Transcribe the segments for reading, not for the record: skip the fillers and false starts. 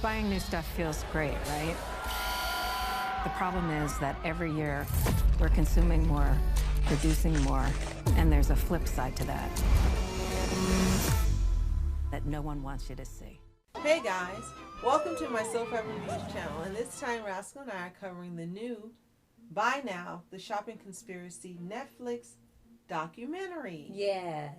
Buying new stuff feels great, right? The problem is that every year we're consuming more, producing more, and there's a flip side to that that no one wants you to see. Hey guys, welcome to my SOFHAB Reviews channel, and this time Rascal and I are covering the new Buy Now, The Shopping Conspiracy Netflix documentary. Yes.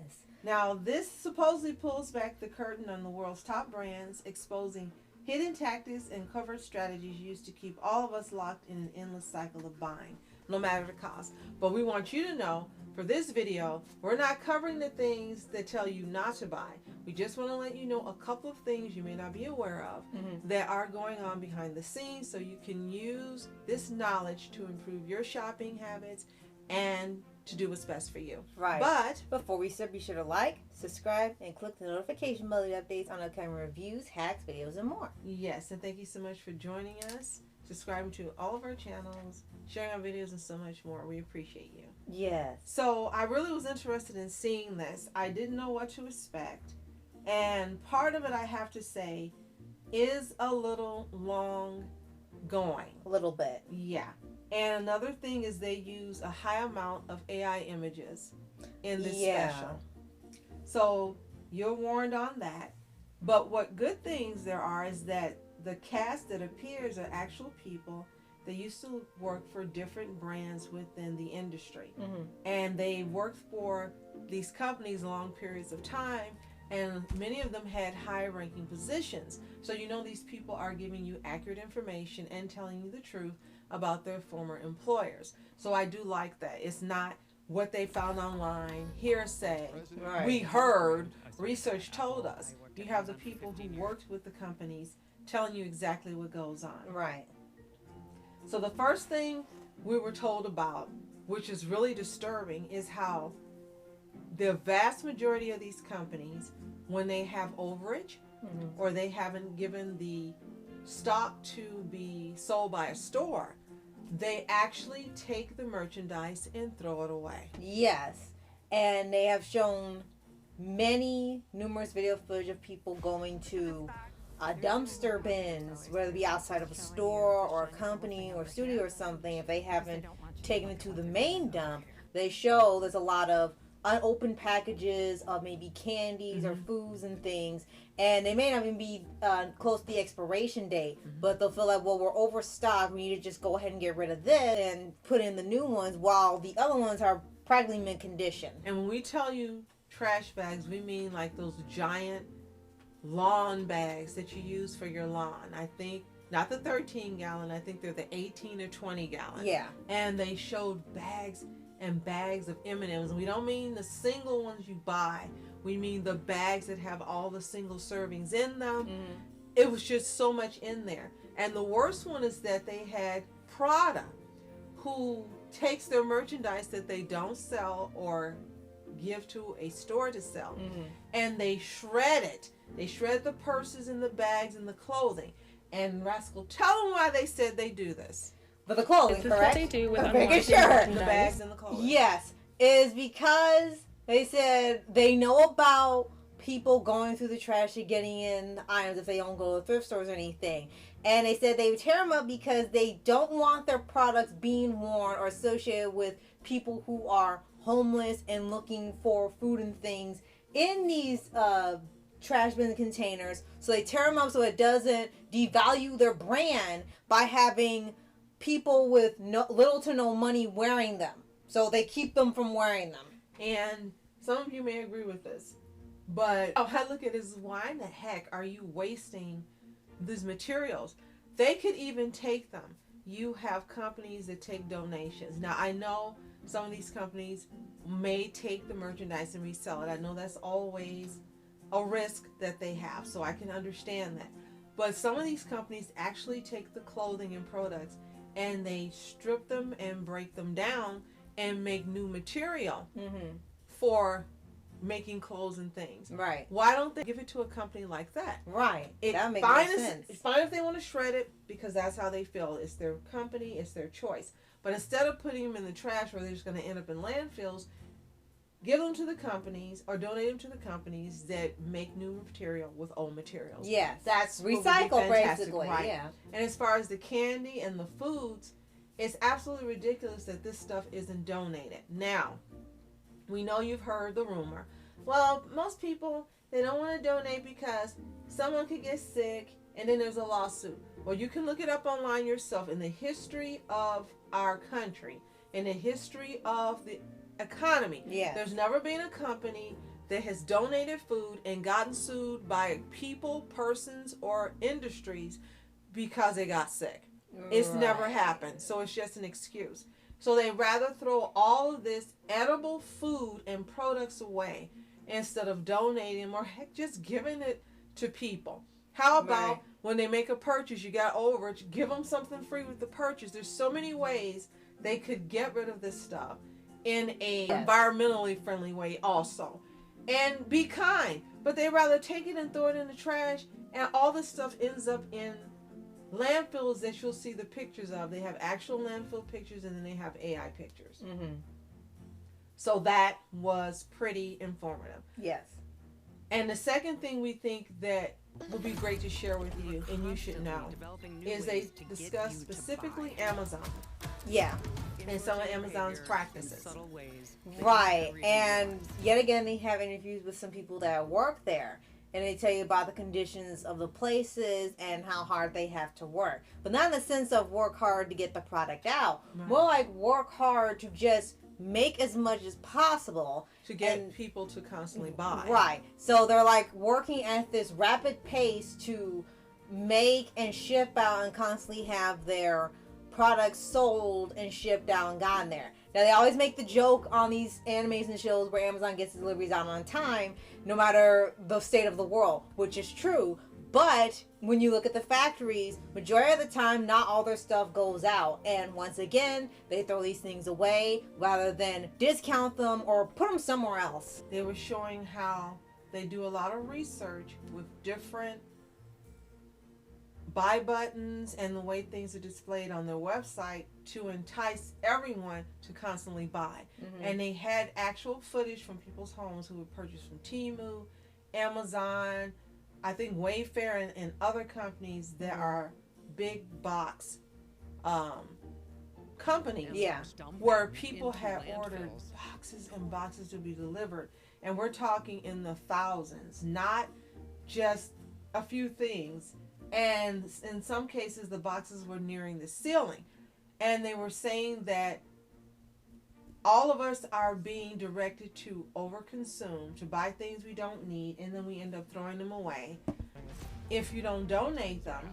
Now this supposedly pulls back the curtain on the world's top brands, exposing hidden tactics and covert strategies used to keep all of us locked in an endless cycle of buying, no matter the cost. But we want you to know, for this video, we're not covering the things that tell you not to buy. We just want to let you know a couple of things you may not be aware of that are going on behind the scenes, so you can use this knowledge to improve your shopping habits and to do what's best for you. Right. But before we start, be sure to like, subscribe, and click the notification bell to get updates on upcoming reviews, hacks, videos, and more. yes, and thank you so much for joining us, subscribing to all of our channels, sharing our videos, and so much more. We appreciate you. Yes. So I really was interested in seeing this. I didn't know what to expect. And part of it, I have to say, is a little long going. A little bit. Yeah. And another thing is they use a high amount of AI images in this special. So you're warned on that. But what good things there are is that the cast that appears are actual people that used to work for different brands within the industry. And they worked for these companies long periods of time, and many of them had high-ranking positions. So you know these people are giving you accurate information and telling you the truth about their former employers. So I do like that. It's not what they found online, hearsay, Right. we heard, research told us. You have the people who worked with the companies telling you exactly what goes on. Right. So the first thing we were told about, which is really disturbing, is how the vast majority of these companies, when they have overage or they haven't given the stock to be sold by a store, they actually take the merchandise and throw it away. Yes. And they have shown numerous video footage of people going to dumpster bins, whether it be outside of a store or a company or studio or something. If they haven't taken it to the main dump, they show there's a lot of unopened packages of maybe candies or foods and things, and they may not even be close to the expiration date, but they'll feel like, well, we're overstocked, we need to just go ahead and get rid of this and put in the new ones, while the other ones are practically mint condition. And when we tell you trash bags, we mean like those giant lawn bags that you use for your lawn. I think not the 13-gallon, I think they're the 18 or 20-gallon. Yeah. And they showed bags and bags of M&Ms. And we don't mean the single ones you buy. We mean the bags that have all the single servings in them. It was just so much in there. And the worst one is that they had Prada, who takes their merchandise that they don't sell or give to a store to sell, and they shred it. They shred the purses and the bags and the clothing. And Rascal, tell them why they said they do this. But the clothing, Is this correct? what they do with I'm making unwanted sure. The merchandise? bags and the clothing. Yes, is because they said they know about people going through the trash and getting in items if they don't go to thrift stores or anything. And they said they would tear them up because they don't want their products being worn or associated with people who are homeless and looking for food and things in these trash bin containers. So they tear them up so it doesn't devalue their brand by having people with little to no money wearing them. So they keep them from wearing them. And some of you may agree with this, but I look at it as, why in the heck are you wasting these materials? They could even take them. You have companies that take donations. Now, I know some of these companies may take the merchandise and resell it. I know that's always a risk that they have, so I can understand that. But some of these companies actually take the clothing and products and they strip them and break them down and make new material for making clothes and things. Right. Why don't they give it to a company like that? Right. That makes fine sense. It's fine if they want to shred it because that's how they feel. It's their company. It's their choice. But instead of putting them in the trash where they're just going to end up in landfills, give them to the companies or donate them to the companies that make new material with old materials. Yes. That's recycle, basically. Right? Yeah. And as far as the candy and the foods, it's absolutely ridiculous that this stuff isn't donated. Now, we know you've heard the rumor. Well, most people, they don't want to donate because someone could get sick and then there's a lawsuit. Well, you can look it up online yourself. In the history of our country, in the history of the economy, there's never been a company that has donated food and gotten sued by people, persons, or industries because they got sick. It's never happened. So it's just an excuse. So they rather throw all of this edible food and products away instead of donating or heck, just giving it to people. How about when they make a purchase, you got overage, give them something free with the purchase. There's so many ways they could get rid of this stuff in a environmentally friendly way also. And be kind. But they rather take it and throw it in the trash, and all this stuff ends up in landfills that you'll see the pictures of. They have actual landfill pictures and then they have AI pictures. So that was pretty informative. Yes. And the second thing we think that would be great to share with you, and you should know, is they discuss specifically Amazon. Yeah. And some of Amazon's practices. Right. And yet again, they have interviews with some people that work there. And they tell you about the conditions of the places and how hard they have to work. But not in the sense of work hard to get the product out. More like work hard to just make as much as possible. To get people to constantly buy. Right. So they're like working at this rapid pace to make and ship out and constantly have their products sold and shipped out and gotten there. Now, they always make the joke on these animes and shows where Amazon gets deliveries out on time, no matter the state of the world, which is true. But when you look at the factories, majority of the time, not all their stuff goes out. And once again, they throw these things away rather than discount them or put them somewhere else. They were showing how they do a lot of research with different buy buttons and the way things are displayed on their website to entice everyone to constantly buy. And they had actual footage from people's homes who would purchase from Temu, Amazon, I think Wayfair, and other companies that are big box companies where people had ordered boxes and boxes to be delivered. And we're talking in the thousands, not just a few things. And in some cases, the boxes were nearing the ceiling. And they were saying that all of us are being directed to overconsume, to buy things we don't need, and then we end up throwing them away. If you don't donate them,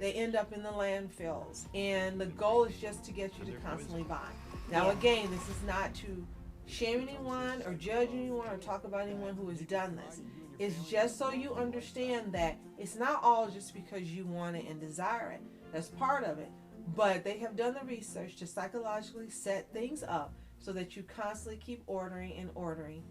they end up in the landfills. And the goal is just to get you to constantly buy. Now, again, this is not to shame anyone or judge anyone or talk about anyone who has done this. It's just so you understand that it's not all just because you want it and desire it. That's part of it. But they have done the research to psychologically set things up so that you constantly keep ordering and ordering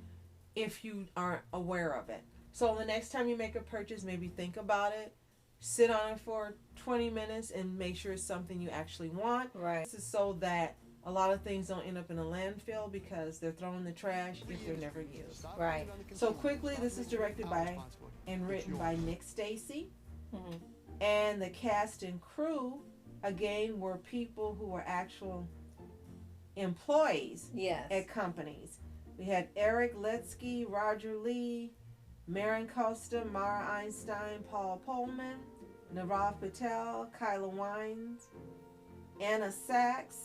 if you aren't aware of it. So the next time you make a purchase, maybe think about it, sit on it for 20 minutes and make sure it's something you actually want. Right. This is so that a lot of things don't end up in a landfill because they're thrown in the trash if they're never used. Right. So quickly, this is directed by and written by Nic Stacey. And the cast and crew, again, were people who were actual employees at companies. We had Eric Liedtke, Roger Lee, Marin Costa, Mara Einstein, Paul Polman, Nirav Patel, Kyla Weins, Anna Sachs,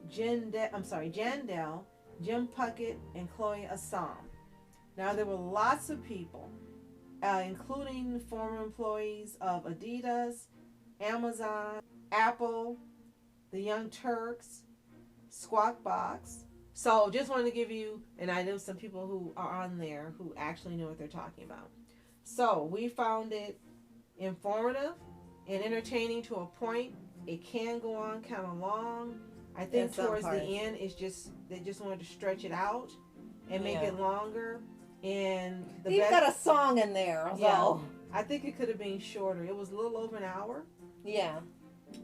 Jan Dell, Jim Puckett, and Chloe Asaam. Now, there were lots of people, including former employees of Adidas, Amazon, Apple, the Young Turks, Squawk Box. So just wanted to give you, and I know some people who are on there who actually know what they're talking about. So we found it informative and entertaining to a point. It can go on kind of long. I think towards the end, it's just they just wanted to stretch it out and make it longer. And you've got a song in there. So. I think it could have been shorter. It was a little over an hour.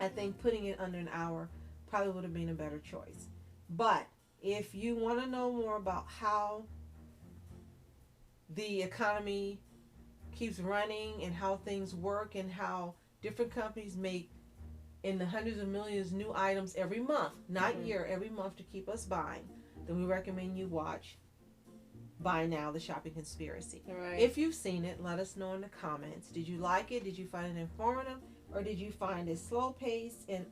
I think putting it under an hour probably would have been a better choice. But if you want to know more about how the economy keeps running and how things work and how different companies make in the hundreds of millions new items every month, not year, every month to keep us buying, then we recommend you watch Buy Now, The Shopping Conspiracy. Right. If you've seen it, let us know in the comments. Did you like it? Did you find it informative? Or did you find it slow-paced and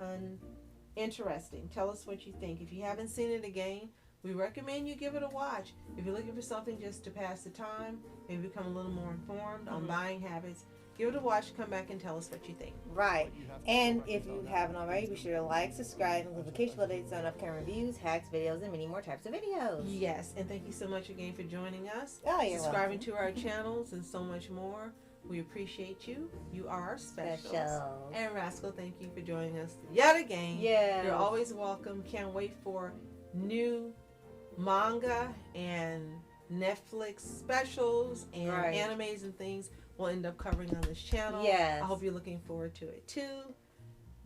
uninteresting? Tell us what you think. If you haven't seen it again, we recommend you give it a watch. If you're looking for something just to pass the time, maybe become a little more informed on buying habits, give it a watch. Come back and tell us what you think. Right. And if you haven't already, be sure to like, subscribe, and notification updates on upcoming reviews, hacks, videos, and many more types of videos. Yes, and thank you so much again for joining us. Oh, you're subscribing welcome. to our channels and so much more. We appreciate you. You are our specials. Special. And Rascal, thank you for joining us yet again. Yeah. You're always welcome. Can't wait for new manga and Netflix specials and animes and things we'll end up covering on this channel. Yes. I hope you're looking forward to it too.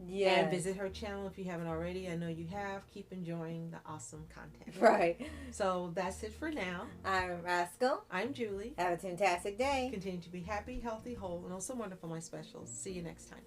Yeah. And visit her channel if you haven't already. I know you have. Keep enjoying the awesome content. Right. So that's it for now. I'm Rascal. I'm Julie. Have a fantastic day. Continue to be happy, healthy, whole, and also wonderful, my specials. See you next time.